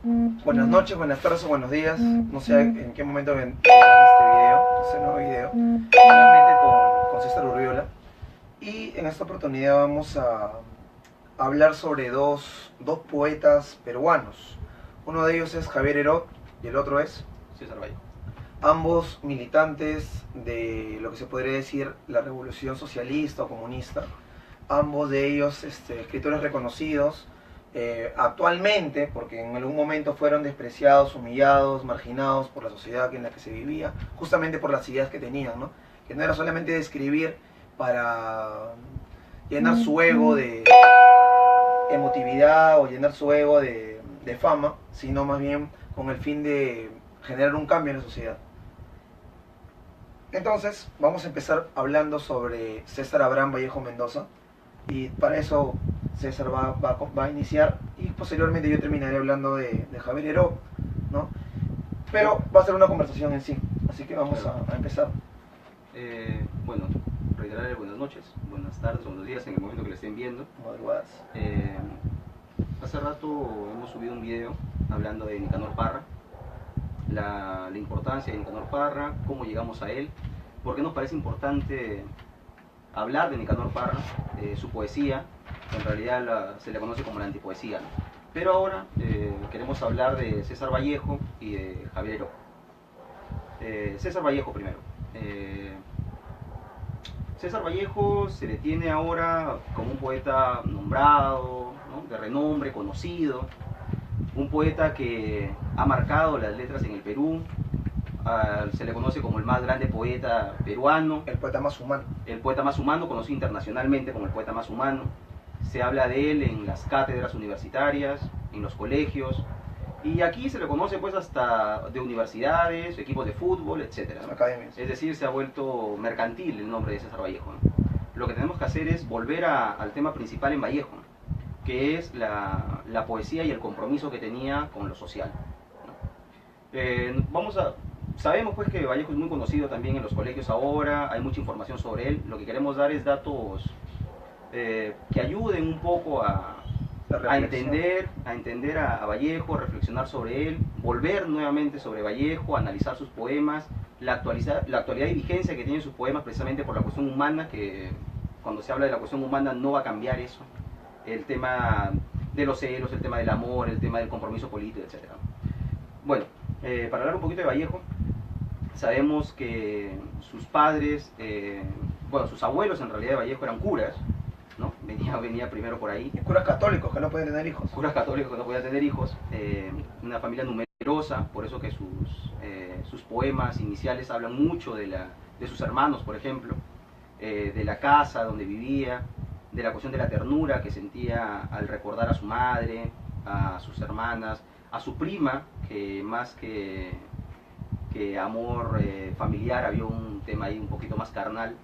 Buenas noches, buenas tardes o buenos días. No sé en qué momento ven este video, este nuevo video. Nuevamente con César Urriola. Y en esta oportunidad vamos a hablar sobre dos poetas peruanos. Uno de ellos es Javier Heró y el otro es César Vallejo. Ambos militantes de lo que se podría decir la revolución socialista o comunista. Ambos de ellos escritores reconocidos. Actualmente, porque en algún momento fueron despreciados, humillados, marginados por la sociedad en la que se vivía, justamente por las ideas que tenían, ¿no? Que no era solamente de escribir para llenar su ego de emotividad o llenar su ego de fama, sino más bien con el fin de generar un cambio en la sociedad. Entonces, vamos a empezar hablando sobre César Abraham Vallejo Mendoza, y para eso César va a iniciar y posteriormente yo terminaré hablando de Javier Heró, ¿no? Pero va a ser una conversación en sí, así que vamos a empezar. Bueno, reiterarle buenas noches, buenas tardes, buenos días en el momento que le estén viendo. Madrugadas. Hace rato hemos subido un video hablando de Nicanor Parra, la importancia de Nicanor Parra, cómo llegamos a él, por qué nos parece importante hablar de Nicanor Parra, su poesía. En realidad se le conoce como la antipoesía, ¿no? Pero ahora queremos hablar de César Vallejo y de Javier Heró. César Vallejo primero. César Vallejo se le tiene ahora como un poeta nombrado, ¿no? De renombre, conocido, un poeta que ha marcado las letras en el Perú. Se le conoce como el más grande poeta peruano. El poeta más humano. El poeta más humano, conocido internacionalmente como el poeta más humano. Se habla de él en las cátedras universitarias, en los colegios. Y aquí se le conoce pues hasta de universidades, equipos de fútbol, etc. Academias. Es decir, se ha vuelto mercantil el nombre de César Vallejo, ¿no? Lo que tenemos que hacer es volver al tema principal en Vallejo, ¿no? Que es la poesía y el compromiso que tenía con lo social, ¿no? Sabemos pues que Vallejo es muy conocido también en los colegios ahora, hay mucha información sobre él. Lo que queremos dar es datos que ayuden un poco a entender a Vallejo, a reflexionar sobre él, volver nuevamente sobre Vallejo, analizar sus poemas, la actualidad y vigencia que tienen sus poemas precisamente por la cuestión humana, que cuando se habla de la cuestión humana no va a cambiar eso, el tema de los celos, el tema del amor, el tema del compromiso político, etc. Bueno, para hablar un poquito de Vallejo, sabemos que sus padres, bueno, sus abuelos en realidad de Vallejo eran curas, ¿no? Venía primero por ahí. Curas católicos que no pueden tener hijos. Curas católicos que no podían tener hijos. Una familia numerosa, por eso que sus poemas iniciales hablan mucho de sus hermanos, por ejemplo, de la casa donde vivía, de la cuestión de la ternura que sentía al recordar a su madre, a sus hermanas, a su prima, que más que amor familiar había un tema ahí un poquito más carnal.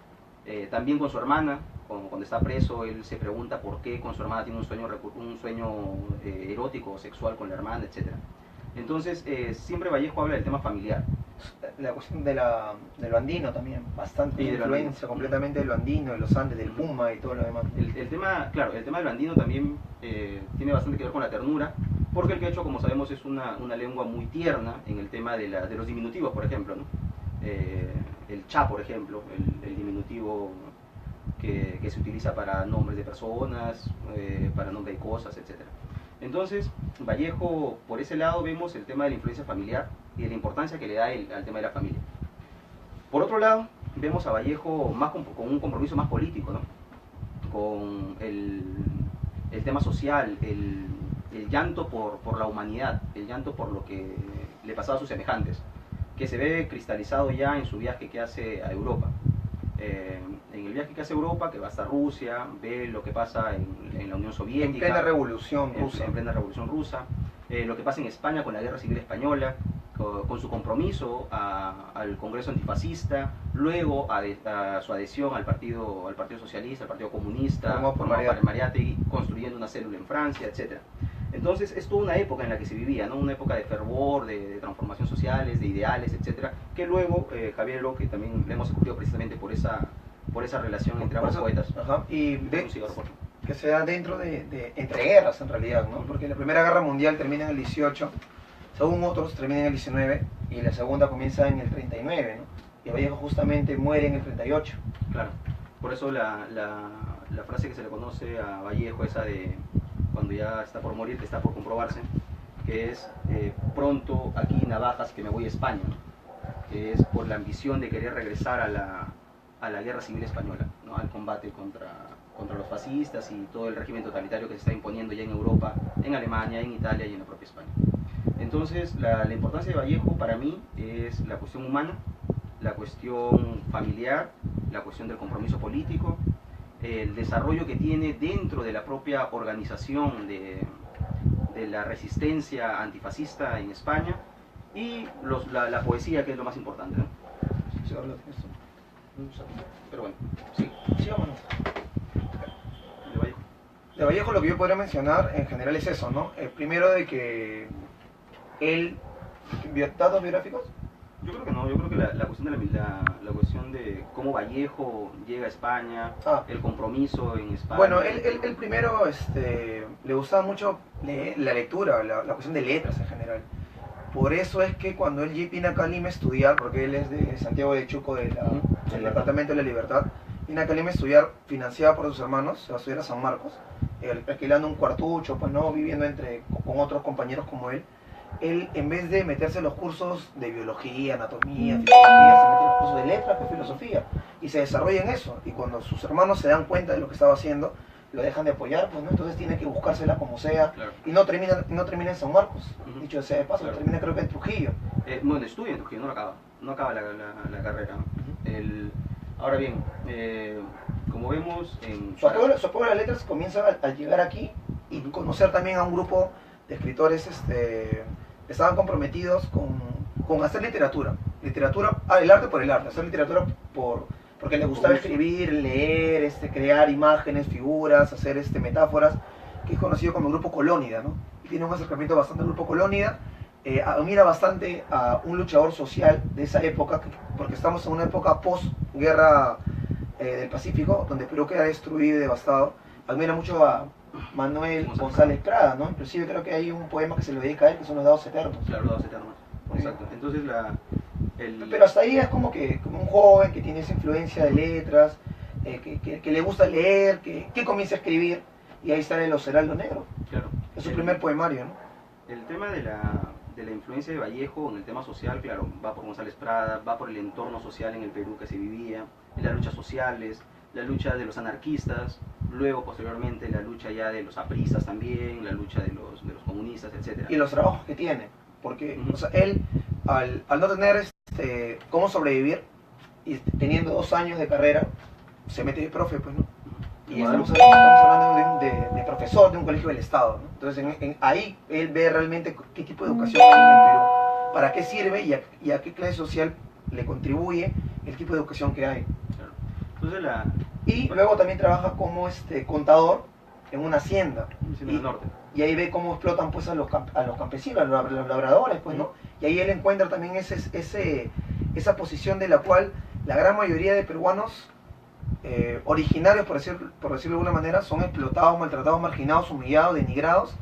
También con su hermana, cuando está preso, él se pregunta por qué con su hermana tiene un sueño erótico o sexual con la hermana, etc. Entonces, siempre Vallejo habla del tema familiar. La cuestión de lo andino también, bastante influencia completamente de lo andino, de los Andes, del Puma y todo lo demás. El tema de lo andino también tiene bastante que ver con la ternura, porque el quechua, como sabemos, es una lengua muy tierna en el tema de los diminutivos, por ejemplo, ¿no? El cha, por ejemplo, el diminutivo que se utiliza para nombres de personas, para nombres de cosas, etc. Entonces, Vallejo, por ese lado vemos el tema de la influencia familiar y de la importancia que le da al tema de la familia. Por otro lado, vemos a Vallejo más con un compromiso más político, ¿no? Con el tema social, el llanto por la humanidad, el llanto por lo que le pasaba a sus semejantes, que se ve cristalizado ya en su viaje que hace a Europa. En el viaje que hace a Europa, que va hasta Rusia, ve lo que pasa en la Unión Soviética. En plena revolución rusa. En plena revolución rusa. Lo que pasa en España con la Guerra Civil Española, con su compromiso al Congreso Antifascista, luego a su adhesión al Partido Socialista, al Partido Comunista, formado por Mariátegui, construyendo una célula en Francia, etc. Entonces es toda una época en la que se vivía, ¿no? Una época de fervor, de transformación sociales, de ideales, etc. Que luego Javier Heró, que también le hemos escogido precisamente por esa relación entre ambos poetas. Ajá. Y que se da dentro de entre guerras en realidad, ¿no? Porque la Primera Guerra Mundial termina en el 18, según otros termina en el 19 y la segunda comienza en el 39, ¿no? Y Vallejo justamente muere en el 38. Claro, por eso la frase que se le conoce a Vallejo, esa de cuando ya está por morir, que está por comprobarse, que es pronto aquí navajas que me voy a España, ¿no? Que es por la ambición de querer regresar a la guerra civil española, ¿no? Al combate contra los fascistas y todo el régimen totalitario que se está imponiendo ya en Europa, en Alemania, en Italia y en la propia España. Entonces la importancia de Vallejo para mí es la cuestión humana, la cuestión familiar, la cuestión del compromiso político, el desarrollo que tiene dentro de la propia organización de la resistencia antifascista en España y la poesía, que es lo más importante, ¿no? Sí, habla de eso. Pero bueno, sí. Sí, vámonos. De Vallejo. De Vallejo lo que yo podría mencionar en general es eso, ¿no? Primero de que él... ¿Datos biográficos? Yo creo que no, yo creo que la cuestión la cuestión de cómo Vallejo llega a España, el compromiso en España. Bueno, él primero le gustaba mucho la lectura, la cuestión de letras en general. Por eso es que cuando él viene acá a Lima a estudiar, porque él es de Santiago de Chuco, del Departamento de la Libertad, viene acá a Lima a estudiar, financiado por sus hermanos, se va a estudiar a San Marcos, alquilando un cuartucho, pues no, viviendo con otros compañeros como él, en vez de meterse en los cursos de biología, anatomía, filosofía, se mete en los cursos de letras, pues filosofía, y se desarrolla en eso. Y cuando sus hermanos se dan cuenta de lo que estaba haciendo, lo dejan de apoyar, pues no, entonces tiene que buscársela como sea, claro. Y no termina en San Marcos, dicho sea de paso, claro. Termina creo que en Trujillo. Bueno, estudia en Trujillo, no acaba la carrera. Ahora bien, como vemos en... Su apoyo a las letras comienza al llegar aquí y conocer también a un grupo de escritores que estaban comprometidos con hacer literatura, el arte por el arte, hacer literatura porque les gustaba escribir, leer, crear imágenes, figuras, hacer metáforas, que es conocido como el Grupo Colónida, ¿no? Y tiene un acercamiento bastante al Grupo Colónida, admira bastante a un luchador social de esa época, porque estamos en una época post-guerra del Pacífico, donde Perú queda destruido y devastado. Admira mucho a Manuel González Prada, ¿no? Inclusive creo que hay un poema que se le dedica a él, que son los Dados Eternos. Claro, los Dados Eternos. Exacto. Entonces Pero hasta ahí es como un joven que tiene esa influencia de letras, que le gusta leer, que comienza a escribir, y ahí está Los Heraldos Negros. Claro. Es su primer poemario, ¿no? El tema de la influencia de Vallejo en el tema social, claro, va por González Prada, va por el entorno social en el Perú que se vivía, en las luchas sociales, la lucha de los anarquistas, luego posteriormente la lucha ya de los apristas también, la lucha de los comunistas, etc. Y los trabajos que tiene, porque o sea, él al no tener cómo sobrevivir y teniendo 2 años de carrera, se mete de profe, pues, ¿no? Y estamos hablando de profesor de un colegio del Estado, ¿no? Entonces ahí él ve realmente qué tipo de educación hay en el Perú, para qué sirve y a qué clase social le contribuye el tipo de educación que hay. Claro. Entonces y luego también trabaja como contador en una hacienda. Del norte. Y ahí ve cómo explotan pues a los campesinos, a los labradores, pues, ¿no? Y ahí él encuentra también esa posición de la cual la gran mayoría de peruanos originarios, por decirlo de alguna manera, son explotados, maltratados, marginados, humillados, denigrados.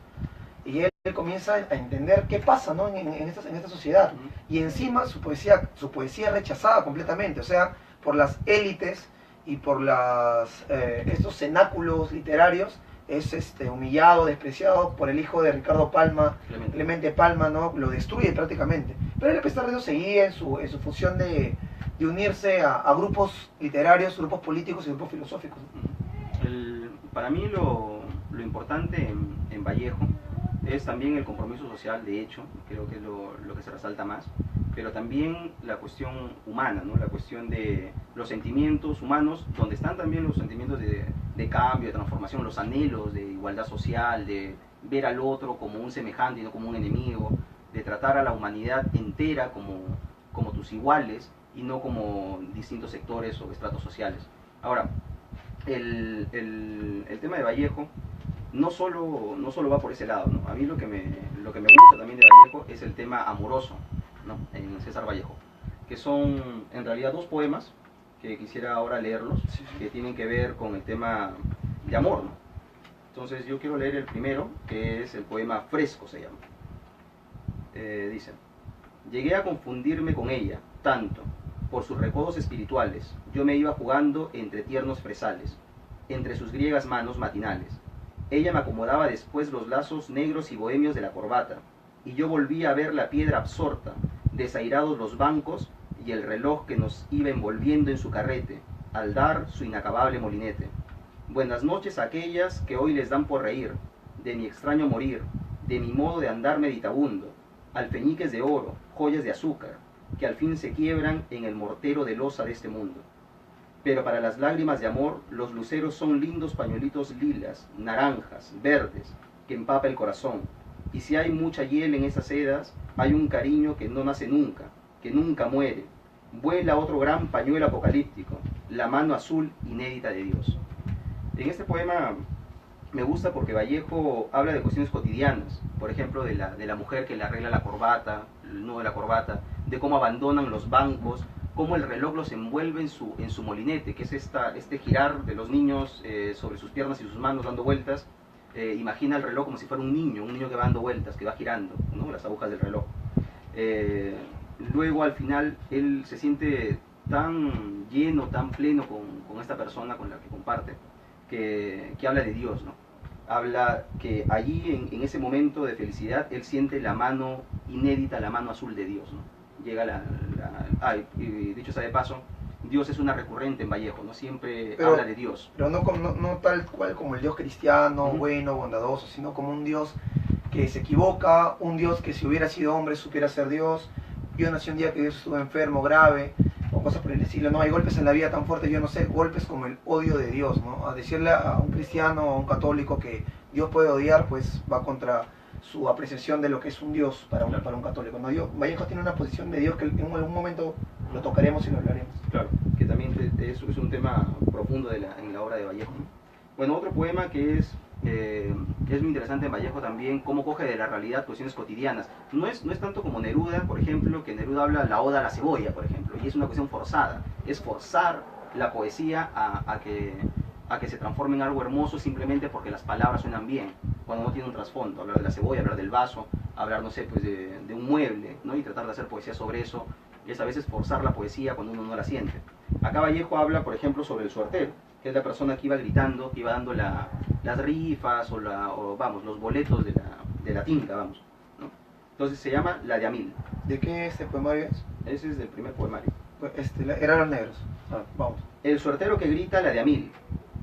Y él comienza a entender qué pasa, ¿no? en esta sociedad. Y encima su poesía rechazada completamente, o sea, por las élites y por estos cenáculos literarios, es humillado, despreciado por el hijo de Ricardo Palma, Clemente Palma, ¿no? Lo destruye prácticamente. Pero él, a pesar de eso, seguía en su función de unirse a grupos literarios, grupos políticos y grupos filosóficos. Para mí lo importante en Vallejo es también el compromiso social, de hecho, creo que es lo que se resalta más, pero también la cuestión humana, ¿no? La cuestión de los sentimientos humanos, donde están también los sentimientos de cambio, de transformación, los anhelos de igualdad social, de ver al otro como un semejante y no como un enemigo, de tratar a la humanidad entera como tus iguales y no como distintos sectores o estratos sociales. Ahora, el tema de Vallejo no solo va por ese lado, ¿no? A mí lo que me gusta también de Vallejo es el tema amoroso, ¿no? En César Vallejo, que son en realidad 2 poemas que quisiera ahora leerlos, que tienen que ver con el tema de amor, ¿no? Entonces yo quiero leer el primero, que es el poema Fresco, se llama. Dice: llegué a confundirme con ella, tanto, por sus recodos espirituales, yo me iba jugando entre tiernos fresales, entre sus griegas manos matinales. Ella me acomodaba después los lazos negros y bohemios de la corbata, y yo volvía a ver la piedra absorta, desairados los bancos y el reloj que nos iba envolviendo en su carrete, al dar su inacabable molinete. Buenas noches a aquellas que hoy les dan por reír, de mi extraño morir, de mi modo de andar meditabundo, alfeñiques de oro, joyas de azúcar, que al fin se quiebran en el mortero de losa de este mundo. Pero para las lágrimas de amor, los luceros son lindos pañuelitos lilas, naranjas, verdes, que empapa el corazón. Y si hay mucha hiel en esas sedas, hay un cariño que no nace nunca, que nunca muere. Vuela otro gran pañuelo apocalíptico, la mano azul inédita de Dios. En este poema me gusta porque Vallejo habla de cuestiones cotidianas, por ejemplo, de la mujer que le arregla la corbata, el nudo de la corbata, de cómo abandonan los bancos, cómo el reloj los envuelve en su molinete, que es este girar de los niños sobre sus piernas y sus manos dando vueltas. Imagina el reloj como si fuera un niño que va dando vueltas, que va girando, ¿no?, las agujas del reloj. Luego al final él se siente tan lleno, tan pleno con esta persona con la que comparte, que habla de Dios, ¿no? Habla que allí en ese momento de felicidad él siente la mano inédita, la mano azul de Dios, ¿no? Llega y dicho sea de paso, Dios es una recurrente en Vallejo, ¿no? Siempre habla de Dios. Pero no tal cual como el Dios cristiano, bueno, bondadoso, sino como un Dios que se equivoca, un Dios que si hubiera sido hombre supiera ser Dios. Yo nací un día que Dios estuvo enfermo, grave, o cosas por el estilo. No hay golpes en la vida tan fuertes, yo no sé, golpes como el odio de Dios, ¿no? A decirle a un cristiano o a un católico que Dios puede odiar, pues va contra su apreciación de lo que es un Dios para un católico, ¿no? Vallejo tiene una posición de Dios que en algún momento lo tocaremos y lo hablaremos. Claro, que también es un tema profundo en la obra de Vallejo, ¿no? Bueno, otro poema que es muy interesante en Vallejo también, cómo coge de la realidad cuestiones cotidianas. No es tanto como Neruda, por ejemplo, que Neruda habla la oda a la cebolla, por ejemplo, y es una cuestión forzada. Es forzar la poesía a que se transforme en algo hermoso simplemente porque las palabras suenan bien, cuando no tiene un trasfondo. Hablar de la cebolla, hablar del vaso, hablar, no sé, pues de un mueble, ¿no? Y tratar de hacer poesía sobre eso, es a veces forzar la poesía cuando uno no la siente. Acá Vallejo habla, por ejemplo, sobre el suertero, que es la persona que iba gritando, que iba dando las rifas o los boletos de la tinca, vamos, ¿no? Entonces se llama La de Amil. ¿De qué este poemario es? Ese es del primer poemario. Eran los negros. Vamos. El suertero que grita La de Amil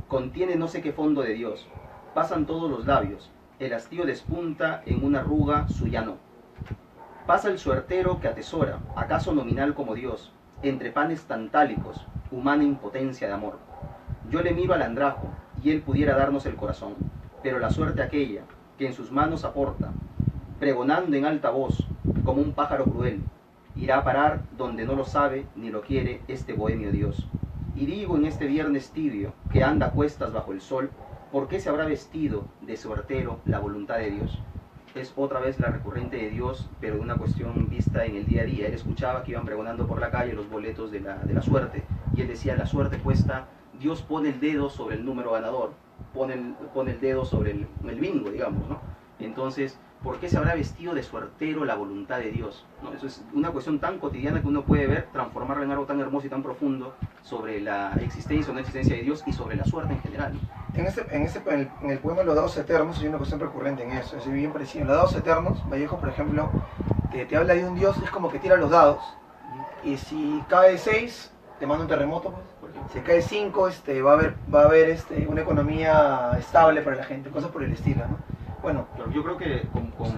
contiene no sé qué fondo de Dios. Pasan todos los labios, el hastío despunta en una arruga su llano. Pasa el suertero que atesora, acaso nominal como Dios, entre panes tantálicos, humana impotencia de amor. Yo le miro al andrajo, y él pudiera darnos el corazón, pero la suerte aquella, que en sus manos aporta, pregonando en alta voz, como un pájaro cruel, irá a parar donde no lo sabe ni lo quiere este bohemio Dios. Y digo en este viernes tibio, que anda a cuestas bajo el sol, ¿por qué se habrá vestido de suertero la voluntad de Dios? Es otra vez la recurrente de Dios, pero de una cuestión vista en el día a día. Él escuchaba que iban pregonando por la calle los boletos de la suerte, y él decía, la suerte cuesta, Dios pone el dedo sobre el número ganador, pone el dedo sobre el bingo, digamos, ¿no? Entonces, ¿por qué se habrá vestido de suertero la voluntad de Dios? ¿No? Eso es una cuestión tan cotidiana que uno puede ver, transformarla en algo tan hermoso y tan profundo sobre la existencia o no existencia de Dios y sobre la suerte en general. En el poema Los Dados Eternos hay una cuestión recurrente en eso, es bien parecido. En Los Dados Eternos, Vallejo, por ejemplo, te habla de un Dios, es como que tira los dados, y si cae 6, te manda un terremoto, pues. Si cae 5, va a haber una economía estable para la gente, cosas por el estilo, ¿no? Bueno, yo creo que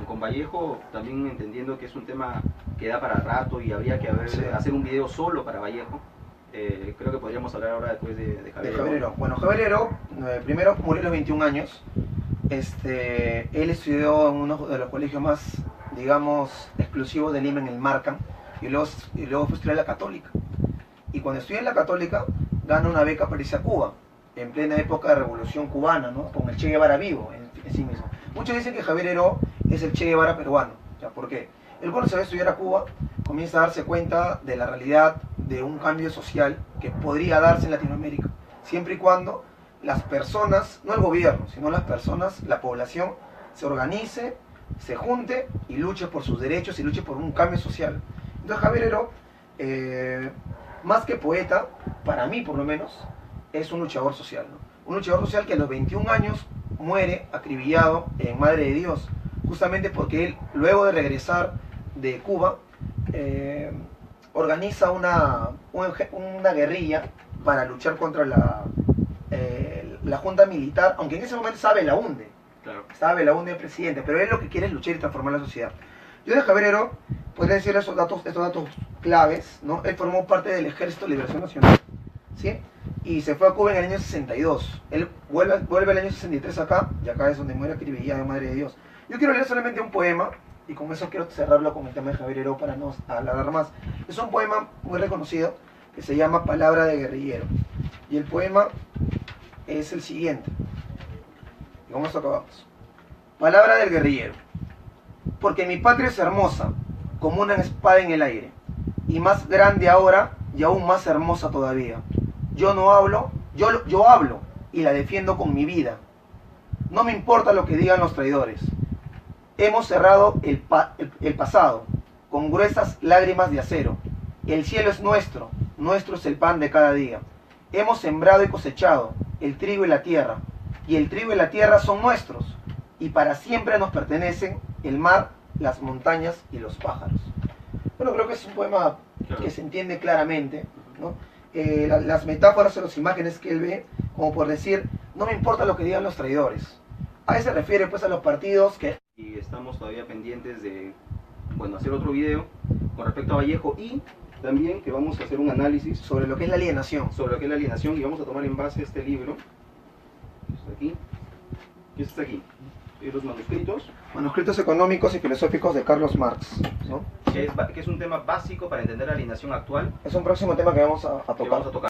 con Vallejo, también entendiendo que es un tema que da para rato y habría que hacer un video solo para Vallejo, creo que podríamos hablar ahora después de Javier Heró. Bueno, Javier Heró, primero murió a los 21 años. Él estudió en uno de los colegios más, digamos, exclusivos de Lima, en el Markham, y luego fue a estudiar la Católica. Y cuando estudia en la Católica, gana una beca para irse a Cuba, en plena época de Revolución Cubana, ¿no? Con el Che Guevara vivo en sí mismo. Muchos dicen que Javier Heró es el Che Guevara peruano. ¿Por qué? Él, cuando se va a estudiar a Cuba, comienza a darse cuenta de la realidad de un cambio social que podría darse en Latinoamérica, siempre y cuando las personas, no el gobierno, sino las personas, la población, se organice, se junte y luche por sus derechos y luche por un cambio social. Entonces Javier Heró, más que poeta, para mí por lo menos, es un luchador social, ¿no? Un luchador social que a los 21 años muere acribillado en Madre de Dios, justamente porque él, luego de regresar de Cuba, organiza una guerrilla para luchar contra la junta militar, aunque en ese momento estaba Belaúnde, Claro. el presidente, pero él lo que quiere es luchar y transformar la sociedad. Yo de Javier Heró podría decir estos datos claves, ¿no? Él formó parte del Ejército de Liberación Nacional, ¿sí? Y se fue a Cuba en el año 62. Él vuelve el año 63 acá, y acá es donde muere acribillado de Madre de Dios. Yo quiero leer solamente un poema, y con eso quiero cerrarlo con el tema de Javier Heró para no alargar más. Es un poema muy reconocido que se llama Palabra de Guerrillero. Y el poema es el siguiente. Y con esto acabamos. Palabra del guerrillero. Porque mi patria es hermosa, como una espada en el aire, y más grande ahora y aún más hermosa todavía. Yo no hablo, yo hablo y la defiendo con mi vida. No me importa lo que digan los traidores. Hemos cerrado el pasado con gruesas lágrimas de acero. El cielo es nuestro, nuestro es el pan de cada día. Hemos sembrado y cosechado el trigo y la tierra, y el trigo y la tierra son nuestros, y para siempre nos pertenecen el mar, las montañas y los pájaros. Bueno, creo que es un poema que se entiende claramente, ¿no? Las metáforas o las imágenes que él ve, como por decir, no me importa lo que digan los traidores. A eso se refiere pues a los partidos que... Y estamos todavía pendientes de, bueno, hacer otro video con respecto a Vallejo, y también que vamos a hacer un análisis sobre lo que es la alienación. sobre lo que es la alienación, y vamos a tomar en base este libro, que está aquí, que está aquí, los manuscritos, Manuscritos económicos y filosóficos de Carlos Marx, ¿no? que es un tema básico para entender la alienación actual, Es un próximo tema que vamos a que tocar. vamos a tocar.